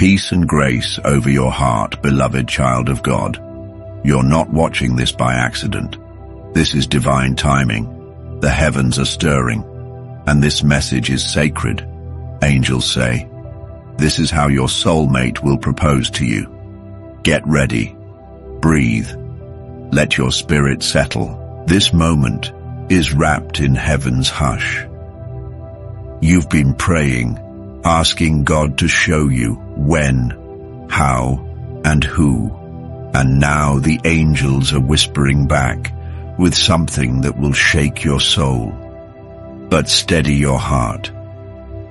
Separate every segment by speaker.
Speaker 1: Peace and grace over your heart, beloved child of God. You're not watching this by accident. This is divine timing. The heavens are stirring, and this message is sacred. Angels say, this is how your soulmate will propose to you. Get ready. Breathe. Let your spirit settle. This moment is wrapped in heaven's hush. You've been praying, asking God to show you when, how, and who. And now the angels are whispering back with something that will shake your soul. But steady your heart.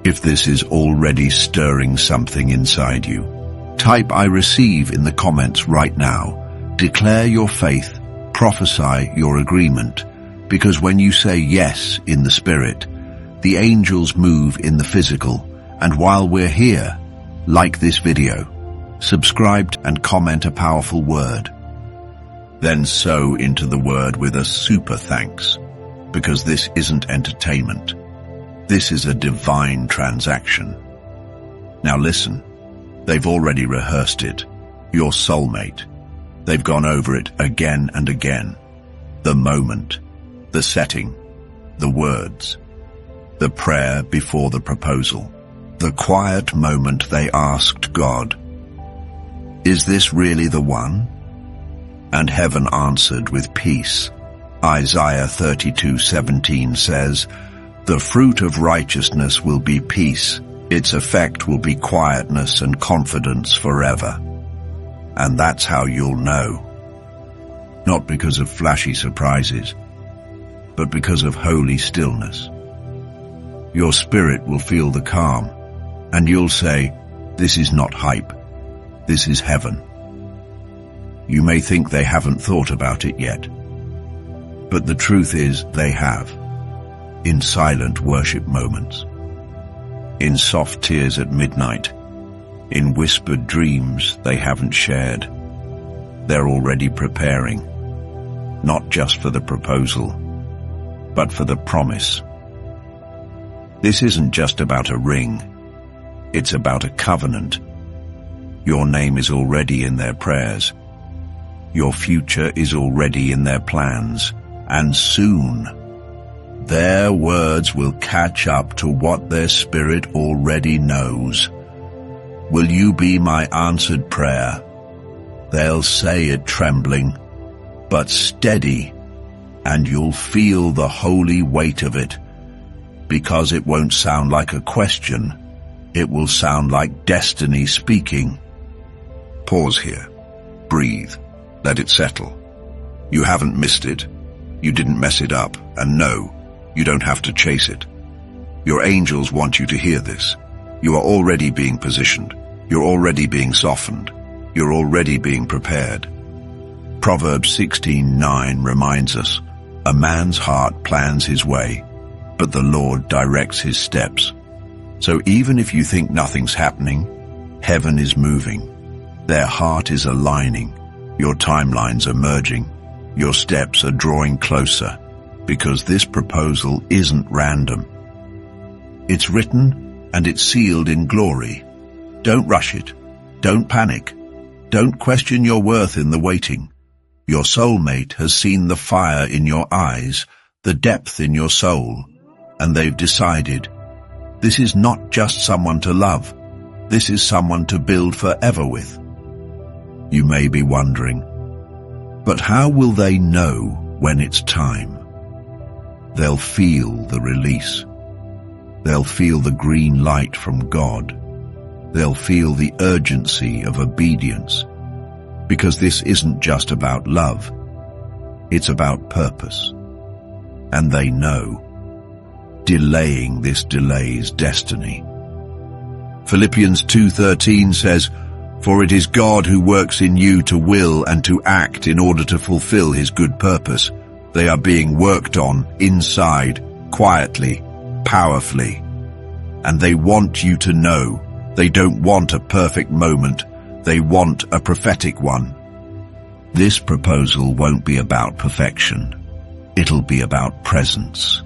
Speaker 1: If this is already stirring something inside you, type I receive in the comments right now. Declare your faith, prophesy your agreement, because when you say yes in the spirit, the angels move in the physical. And while we're here, like this video, subscribe and comment a powerful word. Then sow into the word with a super thanks, because this isn't entertainment. This is a divine transaction. Now listen, they've already rehearsed it, your soulmate. They've gone over it again and again. The moment, the setting, the words, the prayer before the proposal, the quiet moment they asked God, is this really the one? And heaven answered with peace. Isaiah 32:17 says, the fruit of righteousness will be peace. Its effect will be quietness and confidence forever. And that's how you'll know. Not because of flashy surprises, but because of holy stillness. Your spirit will feel the calm, and you'll say, this is not hype. This is heaven. You may think they haven't thought about it yet, but the truth is they have. In silent worship moments, in soft tears at midnight, in whispered dreams they haven't shared. They're already preparing, not just for the proposal, but for the promise. This isn't just about a ring, it's about a covenant. Your name is already in their prayers. Your future is already in their plans, and soon, their words will catch up to what their spirit already knows. Will you be my answered prayer? They'll say it trembling, but steady, and you'll feel the holy weight of it, because it won't sound like a question. It will sound like destiny speaking. Pause here. Breathe. Let it settle. You haven't missed it. You didn't mess it up. And no, you don't have to chase it. Your angels want you to hear this. You are already being positioned. You're already being softened. You're already being prepared. Proverbs 16:9 reminds us, a man's heart plans his way, but the Lord directs his steps. So even if you think nothing's happening, heaven is moving. Their heart is aligning. Your timelines are merging. Your steps are drawing closer, because this proposal isn't random. It's written and it's sealed in glory. Don't rush it. Don't panic. Don't question your worth in the waiting. Your soulmate has seen the fire in your eyes, the depth in your soul, and they've decided, this is not just someone to love. This is someone to build forever with. You may be wondering, but how will they know when it's time? They'll feel the release. They'll feel the green light from God. They'll feel the urgency of obedience. Because this isn't just about love. It's about purpose. And they know. Delaying this delays destiny. Philippians 2:13 says, for it is God who works in you to will and to act in order to fulfill his good purpose. They are being worked on inside, quietly, powerfully. And they want you to know. They don't want a perfect moment. They want a prophetic one. This proposal won't be about perfection. It'll be about presence.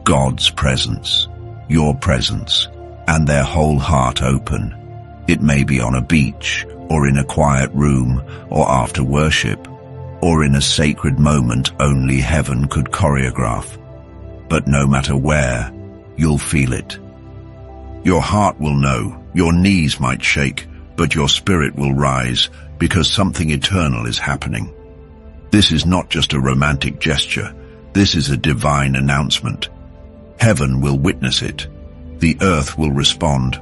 Speaker 1: God's presence, your presence, and their whole heart open. It may be on a beach, or in a quiet room, or after worship, or in a sacred moment only heaven could choreograph. But no matter where, you'll feel it. Your heart will know, your knees might shake, but your spirit will rise because something eternal is happening. This is not just a romantic gesture, this is a divine announcement. Heaven will witness it, the earth will respond,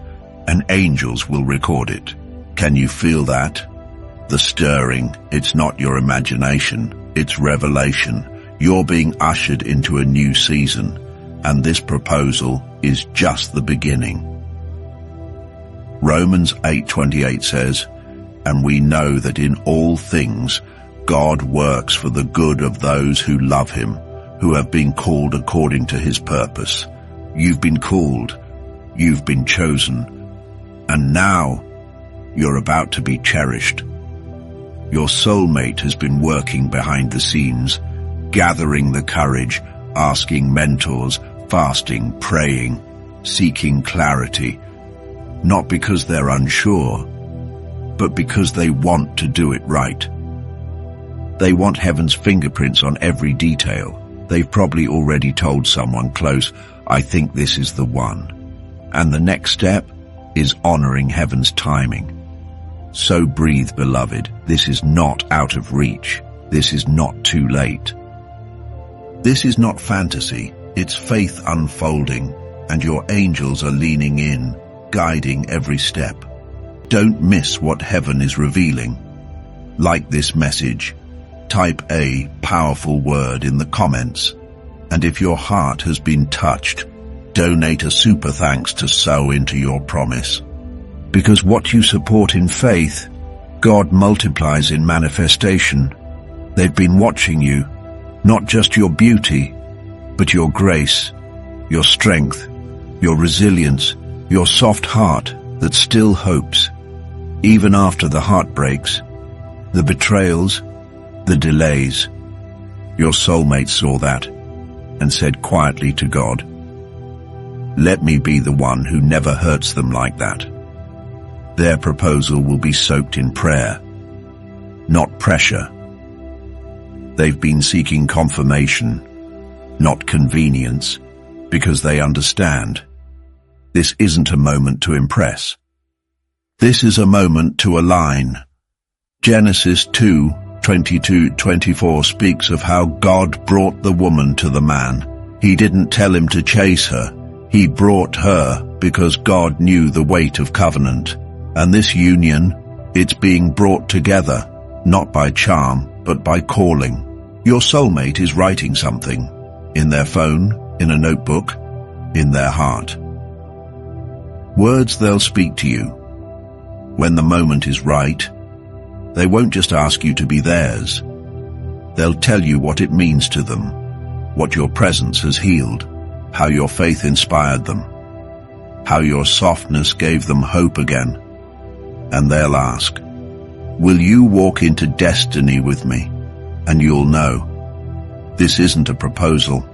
Speaker 1: and angels will record it. Can you feel that? The stirring, it's not your imagination, it's revelation. You're being ushered into a new season, and this proposal is just the beginning. Romans 8:28 says, "And we know that in all things God works for the good of those who love him, who have been called according to his purpose." You've been called, you've been chosen, and now you're about to be cherished. Your soulmate has been working behind the scenes, gathering the courage, asking mentors, fasting, praying, seeking clarity, not because they're unsure, but because they want to do it right. They want heaven's fingerprints on every detail. They've probably already told someone close, "I think this is the one." And the next step is honoring heaven's timing. So breathe, beloved. This is not out of reach. This is not too late. This is not fantasy. It's faith unfolding, and your angels are leaning in, guiding every step. Don't miss what heaven is revealing. Like this message, type a powerful word in the comments, and if your heart has been touched, donate a super thanks to sow into your promise. Because what you support in faith, God multiplies in manifestation. They've been watching you, not just your beauty, but your grace, your strength, your resilience, your soft heart that still hopes, even after the heartbreaks, the betrayals, the delays. Your soulmate saw that and said quietly to God, "Let me be the one who never hurts them like that." Their proposal will be soaked in prayer, not pressure. They've been seeking confirmation, not convenience, because they understand. This isn't a moment to impress. This is a moment to align. Genesis 2:22-24 speaks of how God brought the woman to the man. He didn't tell him to chase her. He brought her because God knew the weight of covenant. And this union, it's being brought together, not by charm, but by calling. Your soulmate is writing something, in their phone, in a notebook, in their heart. Words they'll speak to you. When the moment is right, they won't just ask you to be theirs. They'll tell you what it means to them, what your presence has healed, how your faith inspired them, how your softness gave them hope again. And they'll ask, "Will you walk into destiny with me?" And you'll know, this isn't a proposal.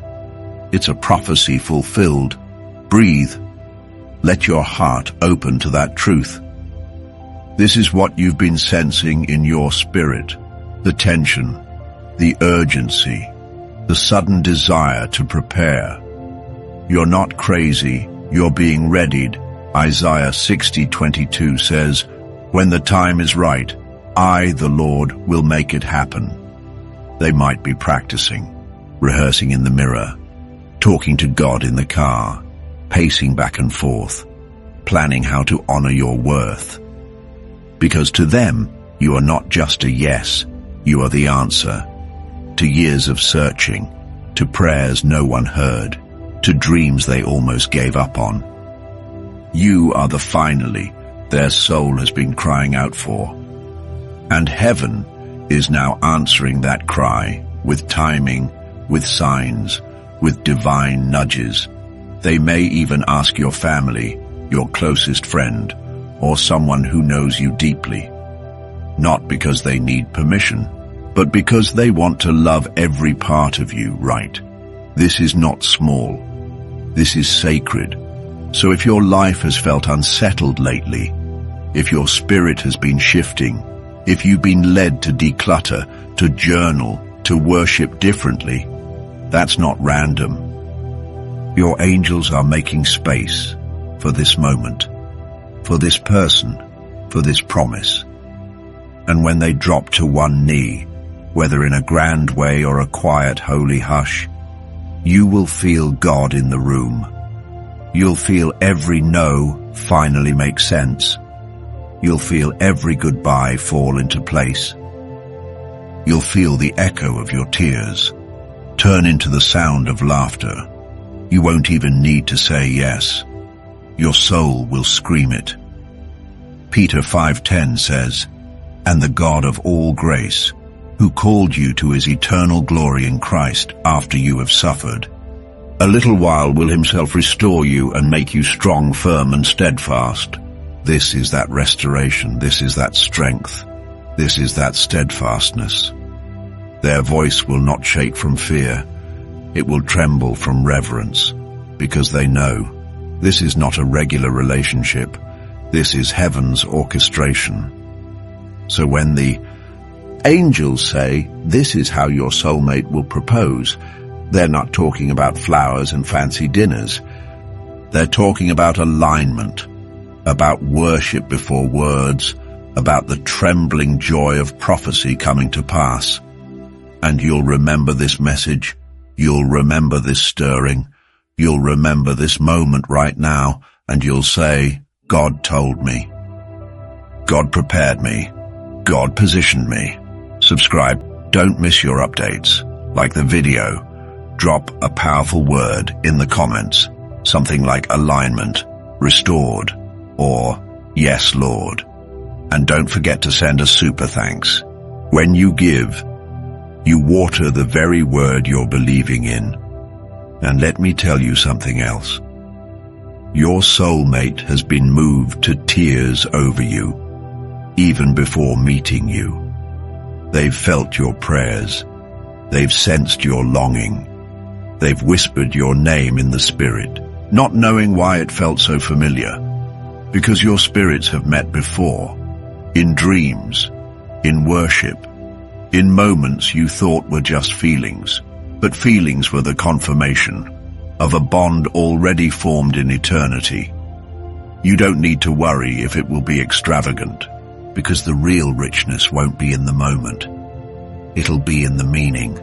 Speaker 1: It's a prophecy fulfilled. Breathe. Let your heart open to that truth. This is what you've been sensing in your spirit. The tension, the urgency, the sudden desire to prepare. You're not crazy, you're being readied. Isaiah 60:22 says, "When the time is right, I, the Lord, will make it happen." They might be practicing, rehearsing in the mirror, talking to God in the car, pacing back and forth, planning how to honor your worth. Because to them, you are not just a yes, you are the answer. To years of searching, to prayers no one heard, to dreams they almost gave up on. You are the finally their soul has been crying out for. And heaven is now answering that cry with timing, with signs, with divine nudges. They may even ask your family, your closest friend, or someone who knows you deeply. Not because they need permission, but because they want to love every part of you right. This is not small. This is sacred. So if your life has felt unsettled lately, If your spirit has been shifting, if you've been led to declutter, to journal, to worship differently, that's not random. Your angels are making space for this moment, for this person, for this promise. And when they drop to one knee, whether in a grand way or a quiet holy hush, you will feel God in the room. You'll feel every no finally make sense. You'll feel every goodbye fall into place. You'll feel the echo of your tears turn into the sound of laughter. You won't even need to say yes. Your soul will scream it. Peter 5:10 says, "And the God of all grace, who called you to his eternal glory in Christ after you have suffered a little while, will himself restore you and make you strong, firm, and steadfast." This is that restoration. This is that strength. This is that steadfastness. Their voice will not shake from fear. It will tremble from reverence, because they know this is not a regular relationship. This is heaven's orchestration. So when the angels say, "This is how your soulmate will propose," they're not talking about flowers and fancy dinners. They're talking about alignment, about worship before words, about the trembling joy of prophecy coming to pass. And you'll remember this message. You'll remember this stirring. You'll remember this moment right now, and you'll say, "God told me. God prepared me. God positioned me." Subscribe. Don't miss your updates. Like the video. Drop a powerful word in the comments. Something like alignment, restored, or yes, Lord. And don't forget to send a super thanks. When you give, you water the very word you're believing in. And let me tell you something else. Your soulmate has been moved to tears over you, even before meeting you. They've felt your prayers. They've sensed your longing. They've whispered your name in the spirit, not knowing why it felt so familiar. Because your spirits have met before, in dreams, in worship, in moments you thought were just feelings, but feelings were the confirmation of a bond already formed in eternity. You don't need to worry if it will be extravagant, because the real richness won't be in the moment. It'll be in the meaning.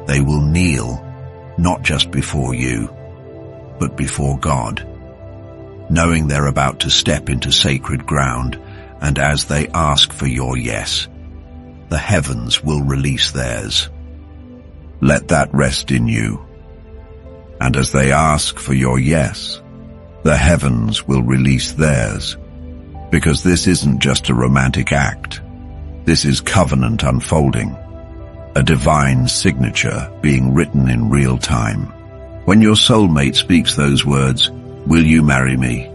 Speaker 1: They will kneel, not just before you, but before God, knowing they're about to step into sacred ground, and as they ask for your yes, the heavens will release theirs. Let that rest in you. And as they ask for your yes, the heavens will release theirs. Because this isn't just a romantic act. This is covenant unfolding, a divine signature being written in real time. When your soulmate speaks those words, "Will you marry me?"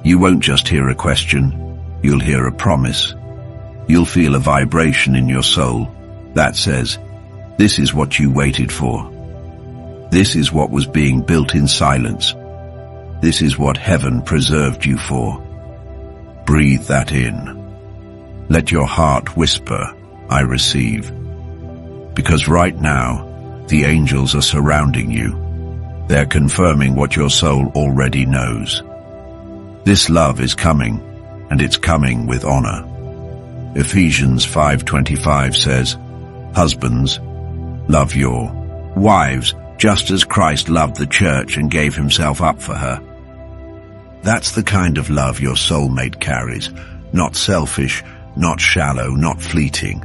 Speaker 1: you won't just hear a question, you'll hear a promise. You'll feel a vibration in your soul that says, "This is what you waited for. This is what was being built in silence. This is what heaven preserved you for." Breathe that in. Let your heart whisper, "I receive." Because right now, the angels are surrounding you. They're confirming what your soul already knows. This love is coming, and it's coming with honor. Ephesians 5:25 says, "Husbands, love your wives, just as Christ loved the church and gave himself up for her." That's the kind of love your soulmate carries, not selfish, not shallow, not fleeting.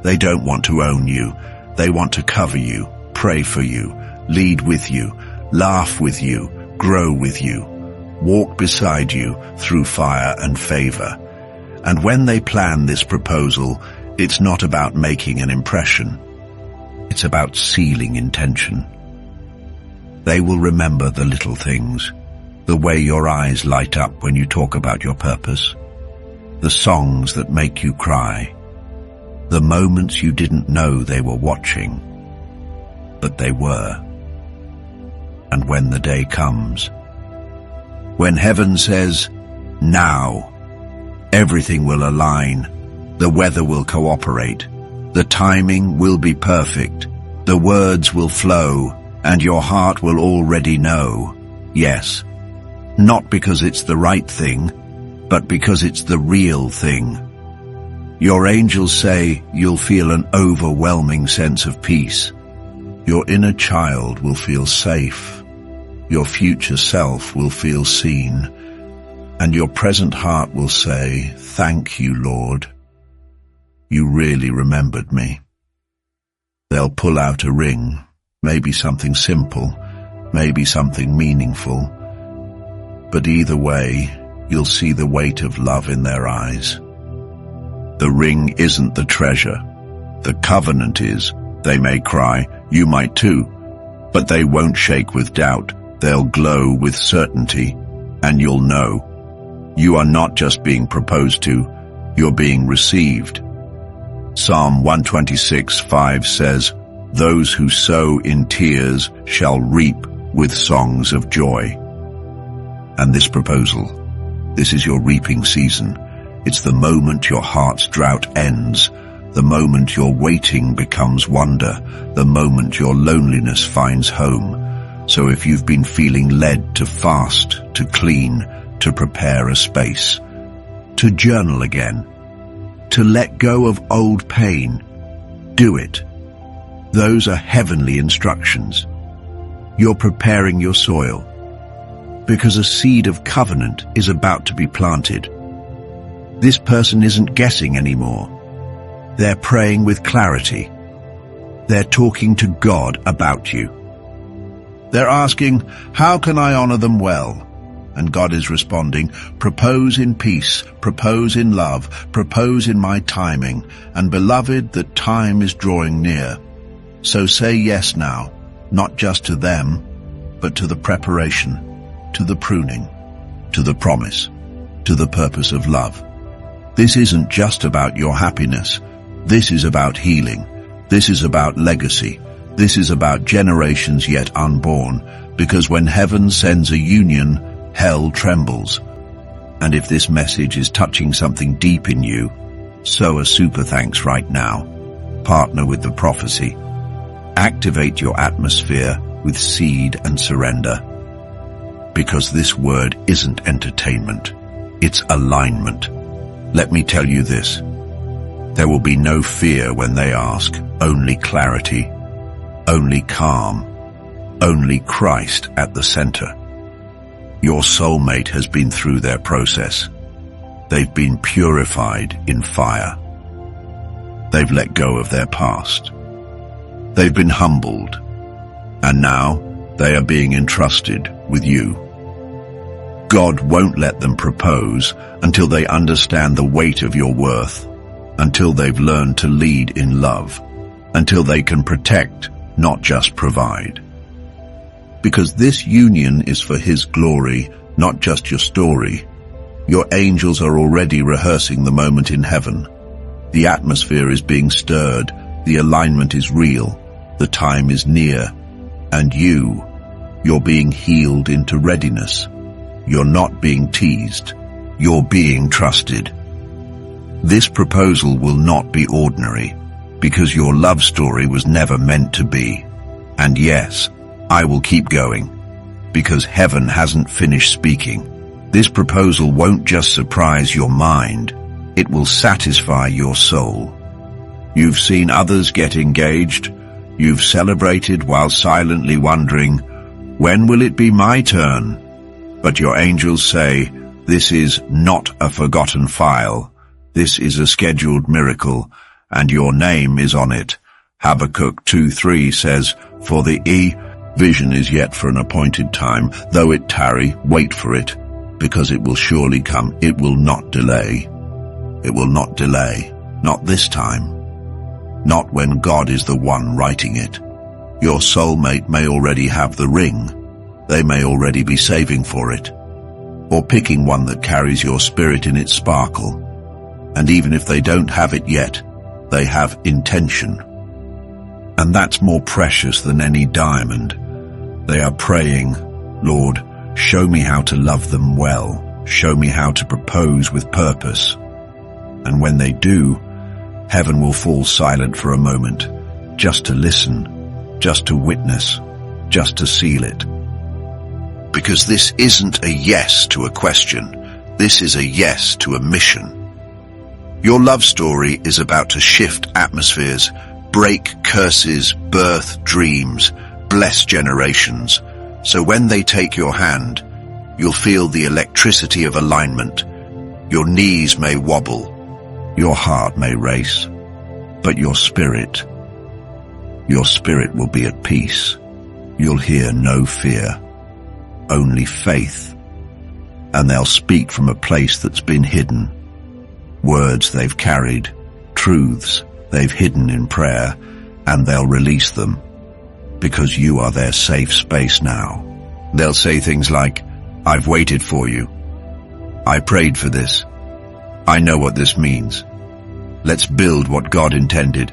Speaker 1: They don't want to own you. They want to cover you, pray for you, lead with you, laugh with you, grow with you, walk beside you through fire and favor. And when they plan this proposal, it's not about making an impression. It's about sealing intention. They will remember the little things, the way your eyes light up when you talk about your purpose, the songs that make you cry, the moments you didn't know they were watching, but they were. And when the day comes, when heaven says, "Now," Everything will align. The weather will cooperate. The timing will be perfect. The words will flow, and your heart will already know. Yes. Not because it's the right thing, but because it's the real thing. Your angels say you'll feel an overwhelming sense of peace. Your inner child will feel safe. Your future self will feel seen. And your present heart will say, "Thank you, Lord. You really remembered me." They'll pull out a ring, maybe something simple, maybe something meaningful. But either way, you'll see the weight of love in their eyes. The ring isn't the treasure. The covenant is. They may cry, you might too, but they won't shake with doubt. They'll glow with certainty, and you'll know. You are not just being proposed to, you're being received. Psalm 126:5 says, "Those who sow in tears shall reap with songs of joy." And this proposal, this is your reaping season. It's the moment your heart's drought ends, the moment your waiting becomes wonder, the moment your loneliness finds home. So if you've been feeling led to fast, to clean, to prepare a space, to journal again, to let go of old pain, do it. Those are heavenly instructions. You're preparing your soil, because a seed of covenant is about to be planted. This person isn't guessing anymore. They're praying with clarity. They're talking to God about you. They're asking, how can I honor them well? And God is responding, propose in peace, propose in love, propose in my timing, and beloved, that time is drawing near. So say yes now, not just to them, but to the preparation, to the pruning, to the promise, to the purpose of love. This isn't just about your happiness. This is about healing. This is about legacy. This is about generations yet unborn, because when heaven sends a union, hell trembles. And if this message is touching something deep in you, sow a super thanks right now. Partner with the prophecy. Activate your atmosphere with seed and surrender. Because this word isn't entertainment, it's alignment. Let me tell you this. There will be no fear when they ask, only clarity, only calm, only Christ at the center. Your soulmate has been through their process. They've been purified in fire. They've let go of their past. They've been humbled. And now they are being entrusted with you. God won't let them propose until they understand the weight of your worth, until they've learned to lead in love, until they can protect, not just provide. Because this union is for His glory, not just your story. Your angels are already rehearsing the moment in heaven. The atmosphere is being stirred, the alignment is real, the time is near, and you're being healed into readiness. You're not being teased, you're being trusted. This proposal will not be ordinary, because your love story was never meant to be. And yes, I will keep going, because heaven hasn't finished speaking. This proposal won't just surprise your mind, it will satisfy your soul. You've seen others get engaged, you've celebrated while silently wondering, when will it be my turn? But your angels say, this is not a forgotten file. This is a scheduled miracle, and your name is on it. Habakkuk 2:3 says, for the vision is yet for an appointed time. Though it tarry, wait for it, because it will surely come. It will not delay. It will not delay. Not this time. Not when God is the one writing it. Your soulmate may already have the ring. They may already be saving for it, or picking one that carries your spirit in its sparkle. And even if they don't have it yet, they have intention. And that's more precious than any diamond. They are praying, Lord, show me how to love them well. Show me how to propose with purpose. And when they do, heaven will fall silent for a moment, just to listen, just to witness, just to seal it. Because this isn't a yes to a question, this is a yes to a mission. Your love story is about to shift atmospheres, break curses, birth dreams, bless generations. So when they take your hand, you'll feel the electricity of alignment. Your knees may wobble, your heart may race, but your spirit will be at peace. You'll hear no fear, only faith. And they'll speak from a place that's been hidden. Words they've carried, truths they've hidden in prayer, and they'll release them because you are their safe space now. They'll say things like, "I've waited for you. I prayed for this. I know what this means. Let's build what God intended.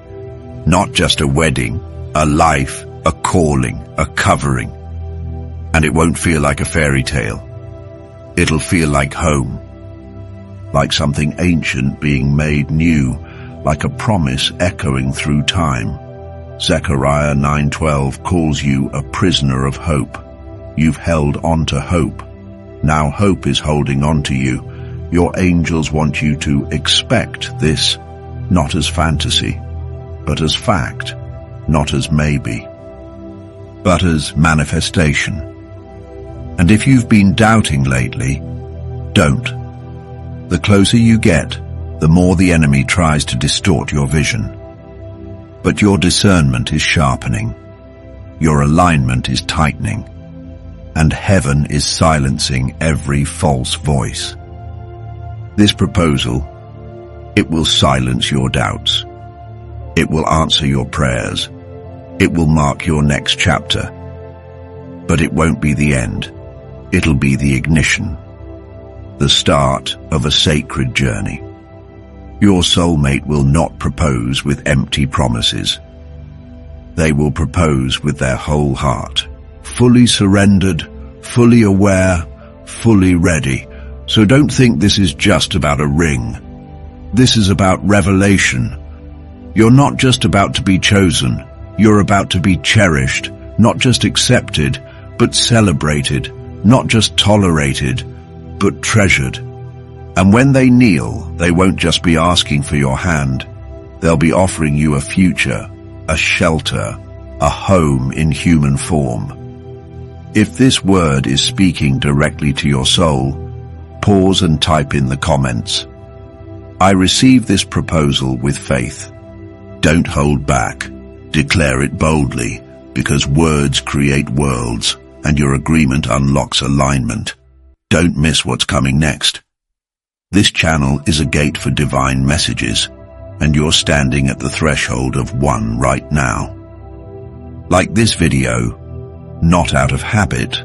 Speaker 1: Not just a wedding, a life, a calling, a covering." And it won't feel like a fairy tale. It'll feel like home, like something ancient being made new, like a promise echoing through time. Zechariah 9:12 calls you a prisoner of hope. You've held on to hope. Now hope is holding on to you. Your angels want you to expect this, not as fantasy, but as fact, not as maybe, but as manifestation. And if you've been doubting lately, don't. The closer you get, the more the enemy tries to distort your vision. But your discernment is sharpening, your alignment is tightening, and heaven is silencing every false voice. This proposal, it will silence your doubts. It will answer your prayers. It will mark your next chapter. But it won't be the end. It'll be the ignition, the start of a sacred journey. Your soulmate will not propose with empty promises. They will propose with their whole heart, fully surrendered, fully aware, fully ready. So don't think this is just about a ring. This is about revelation. You're not just about to be chosen. You're about to be cherished, not just accepted, but celebrated, not just tolerated, but treasured. And when they kneel, they won't just be asking for your hand. They'll be offering you a future, a shelter, a home in human form. If this word is speaking directly to your soul, pause and type in the comments, "I receive this proposal with faith." Don't hold back. Declare it boldly, because words create worlds, and your agreement unlocks alignment. Don't miss what's coming next. This channel is a gate for divine messages, and you're standing at the threshold of one right now. Like this video, not out of habit,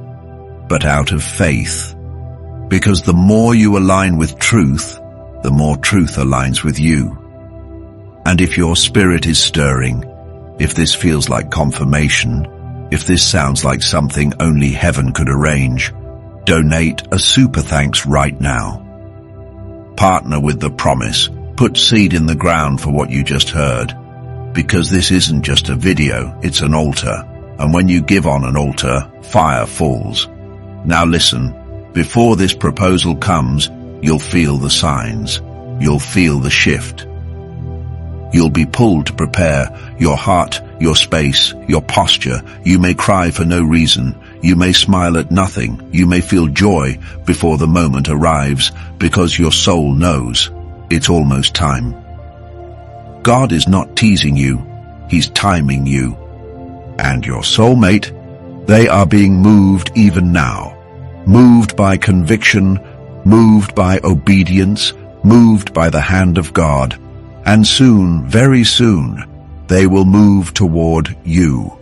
Speaker 1: but out of faith. Because the more you align with truth, the more truth aligns with you. And if your spirit is stirring, if this feels like confirmation, if this sounds like something only heaven could arrange, donate a super thanks right now. Partner with the promise. Put seed in the ground for what you just heard. Because this isn't just a video, it's an altar. And when you give on an altar, fire falls. Now listen, before this proposal comes, you'll feel the signs. You'll feel the shift. You'll be pulled to prepare your heart, your space, your posture. You may cry for no reason. You may smile at nothing. You may feel joy before the moment arrives, because your soul knows it's almost time. God is not teasing you. He's timing you. And your soulmate, they are being moved even now. Moved by conviction, moved by obedience, moved by the hand of God. And soon, very soon, they will move toward you.